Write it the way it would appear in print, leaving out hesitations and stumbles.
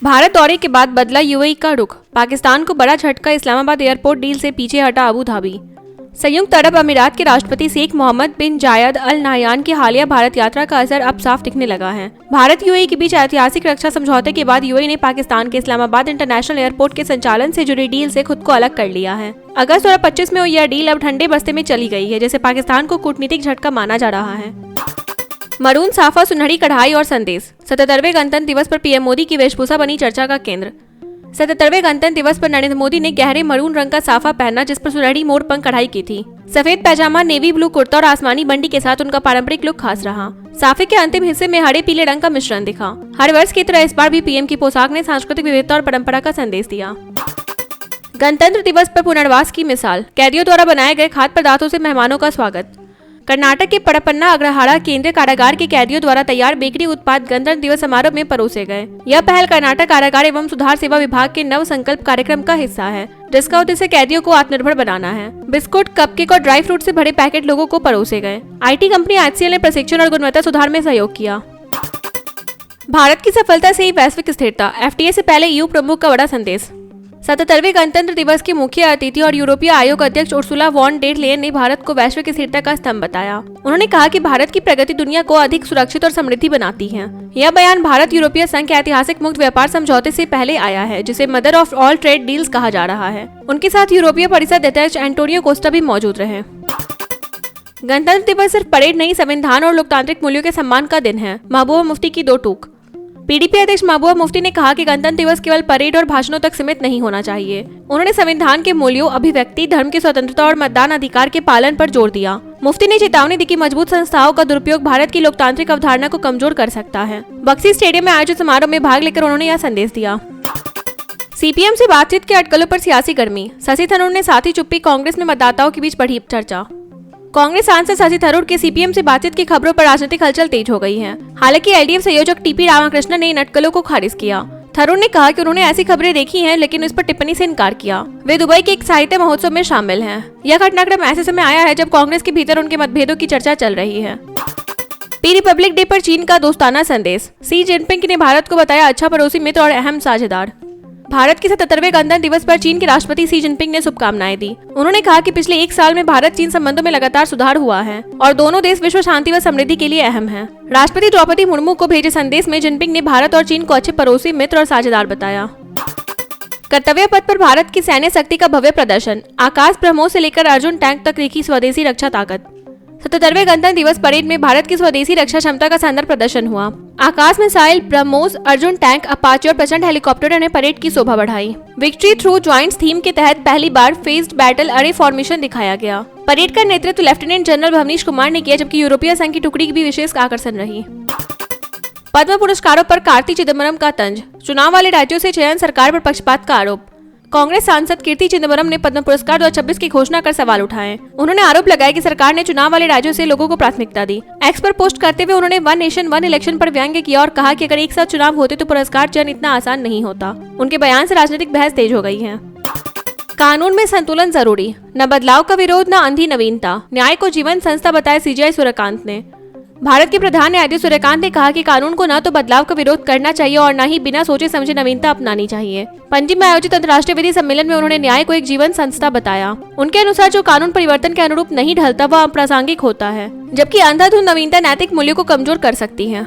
भारत दौरे के बाद बदला यूएई का रुख, पाकिस्तान को बड़ा झटका, इस्लामाबाद एयरपोर्ट डील से पीछे हटा अबू धाबी। संयुक्त अरब अमीरात के राष्ट्रपति शेख मोहम्मद बिन जायद अल नाहयान की हालिया भारत यात्रा का असर अब साफ दिखने लगा है। भारत यूएई के बीच ऐतिहासिक रक्षा समझौते के बाद यूएई ने पाकिस्तान के इस्लामाबाद इंटरनेशनल एयरपोर्ट के संचालन से जुड़ी डील से खुद को अलग कर लिया है। अगस्त 2025 में यह डील अब ठंडे बस्ते में चली गई है, जिसे पाकिस्तान को कूटनीतिक झटका माना जा रहा है। मरून साफा, सुनहरी कढ़ाई और संदेश। 77वें गणतंत्र दिवस पर पीएम मोदी की वेशभूषा बनी चर्चा का केंद्र। 77वें गणतंत्र दिवस पर नरेंद्र मोदी ने गहरे मरून रंग का साफा पहना, जिस पर सुनहरी मोर पंख कढ़ाई की थी। सफेद पैजामा, नेवी ब्लू कुर्ता और आसमानी बंडी के साथ उनका पारंपरिक लुक खास रहा। साफे के अंतिम हिस्से में हरे पीले रंग का मिश्रण दिखा। हर वर्ष की तरह इस बार भी पीएम की पोशाक ने सांस्कृतिक विविधता और परंपरा का संदेश दिया। गणतंत्र दिवस पर पुनर्वास की मिसाल, कैदियों द्वारा बनाए गए खाद्य पदार्थों से मेहमानों का स्वागत। कर्नाटक के पड़पन्ना अग्रहारा केंद्रीय कारागार के कैदियों द्वारा तैयार बेकरी उत्पाद गणतंत्र दिवस समारोह में परोसे गए। यह पहल कर्नाटक कारागार एवं सुधार सेवा विभाग के नव संकल्प कार्यक्रम का हिस्सा है, जिसका उद्देश्य कैदियों को आत्मनिर्भर बनाना है। बिस्कुट, कपकेक और ड्राई फ्रूट से भरे पैकेट लोगों को परोसे गए। आईटी कंपनी HCL ने प्रशिक्षण और गुणवत्ता सुधार में सहयोग किया। भारत की सफलता से ही वैश्विक स्थिरता, FTA से पहले EU प्रमुख का बड़ा संदेश। 77वें गणतंत्र दिवस के मुख्य अतिथि और यूरोपीय आयोग अध्यक्ष उर्सुला वॉन डेर लेयन ने भारत को वैश्विक स्थिरता का स्तंभ बताया। उन्होंने कहा कि भारत की प्रगति दुनिया को अधिक सुरक्षित और समृद्धि बनाती है। यह बयान भारत यूरोपीय संघ के ऐतिहासिक मुक्त व्यापार समझौते से पहले आया है, जिसे mother of all trade deals कहा जा रहा है। उनके साथ यूरोपीय परिषद अध्यक्ष एंटोनियो कोस्टा भी मौजूद रहे। गणतंत्र दिवस सिर्फ परेड नहीं, संविधान और लोकतांत्रिक मूल्यों के सम्मान का दिन है। महबूबा मुफ्ती की दो टूक। PDP अध्यक्ष महबूबा मुफ्ती ने कहा कि गणतंत्र दिवस केवल परेड और भाषणों तक सीमित नहीं होना चाहिए। उन्होंने संविधान के मूल्यों, अभिव्यक्ति, धर्म की स्वतंत्रता और मतदान अधिकार के पालन पर जोर दिया। मुफ्ती ने चेतावनी दी कि मजबूत संस्थाओं का दुरुपयोग भारत की लोकतांत्रिक अवधारणा को कमजोर कर सकता है। बक्सी स्टेडियम में आयोजित समारोह में भाग लेकर उन्होंने यह संदेश दिया। CPM से बातचीत के अटकलों पर सियासी गर्मी, शशि थरूर ने साथी चुप्पी, कांग्रेस में मतदाताओं के बीच बढ़ी चर्चा। कांग्रेस सांसद शशि थरूर के CPM से बातचीत की खबरों पर राजनीतिक हलचल तेज हो गई है। हालांकि LDF संयोजक TP रामाकृष्णन ने इन अटकलों को खारिज किया। थरूर ने कहा कि उन्होंने ऐसी खबरें देखी हैं, लेकिन इस पर टिप्पणी से इनकार किया। वे दुबई के एक साहित्य महोत्सव में शामिल हैं। यह घटनाक्रम ऐसे समय आया है जब कांग्रेस के भीतर उनके मतभेदों की चर्चा चल रही है। रिपब्लिक डे पर चीन का दोस्ताना संदेश, शी जिनपिंग ने भारत को बताया अच्छा पड़ोसी मित्र और अहम साझेदार। भारत के 77वें गणतंत्र दिवस पर चीन के राष्ट्रपति शी जिनपिंग ने शुभकामनाएं दी। उन्होंने कहा कि पिछले एक साल में भारत चीन संबंधों में लगातार सुधार हुआ है और दोनों देश विश्व शांति व समृद्धि के लिए अहम हैं। राष्ट्रपति द्रौपदी मुर्मू को भेजे संदेश में जिनपिंग ने भारत और चीन को अच्छे पड़ोसी, मित्र और साझेदार बताया। कर्तव्य पथ पर भारत की सैन्य शक्ति का भव्य प्रदर्शन, आकाश ब्रह्मोस से लेकर अर्जुन टैंक तक दिखी स्वदेशी रक्षा ताकत। 77वें गणतंत्र दिवस परेड में भारत की स्वदेशी रक्षा क्षमता का शानदार प्रदर्शन हुआ। Akash missile, BrahMos, Arjun tank, Apache और प्रचंड हेलीकॉप्टरों ने परेड की शोभा बढ़ाई। विक्ट्री थ्रू ज्वाइंट्स थीम के तहत पहली बार फेस्ड बैटल अरे फॉर्मेशन दिखाया गया। परेड का नेतृत्व लेफ्टिनेंट जनरल भवनीश कुमार ने किया, जबकि यूरोपीय संघ की टुकड़ी भी विशेष आकर्षण रही। पद्म पुरस्कारों पर कार्ति चिदम्बरम का तंज, चुनाव वाले राज्यों से चयन सरकार पर पक्षपात का आरोप। कांग्रेस सांसद कीर्ति चिदम्बरम ने पद्म पुरस्कार 2026 की घोषणा कर सवाल उठाए। उन्होंने आरोप लगाया कि सरकार ने चुनाव वाले राज्यों से लोगों को प्राथमिकता दी। एक्स पर पोस्ट करते हुए उन्होंने वन नेशन वन इलेक्शन पर व्यंग्य किया और कहा कि अगर एक साथ चुनाव होते तो पुरस्कार चयन इतना आसान नहीं होता। उनके बयान से राजनीतिक बहस तेज हो गई है। कानून में संतुलन जरूरी, न बदलाव का विरोध, न अंधी नवीनता, न्याय को जीवन संस्था बताया CJI सूर्यकांत ने। भारत के प्रधान न्यायाधीश सूर्यकांत ने कहा कि कानून को न तो बदलाव का विरोध करना चाहिए और न ही बिना सोचे समझे नवीनता अपनानी चाहिए। पणजी में आयोजित अंतर्राष्ट्रीय विधि सम्मेलन में उन्होंने न्याय को एक जीवन संस्था बताया। उनके अनुसार जो कानून परिवर्तन के अनुरूप नहीं ढलता वह अप्रासंगिक होता है, जबकि अंधाधुंध नवीनता नैतिक मूल्यों को कमजोर कर सकती है।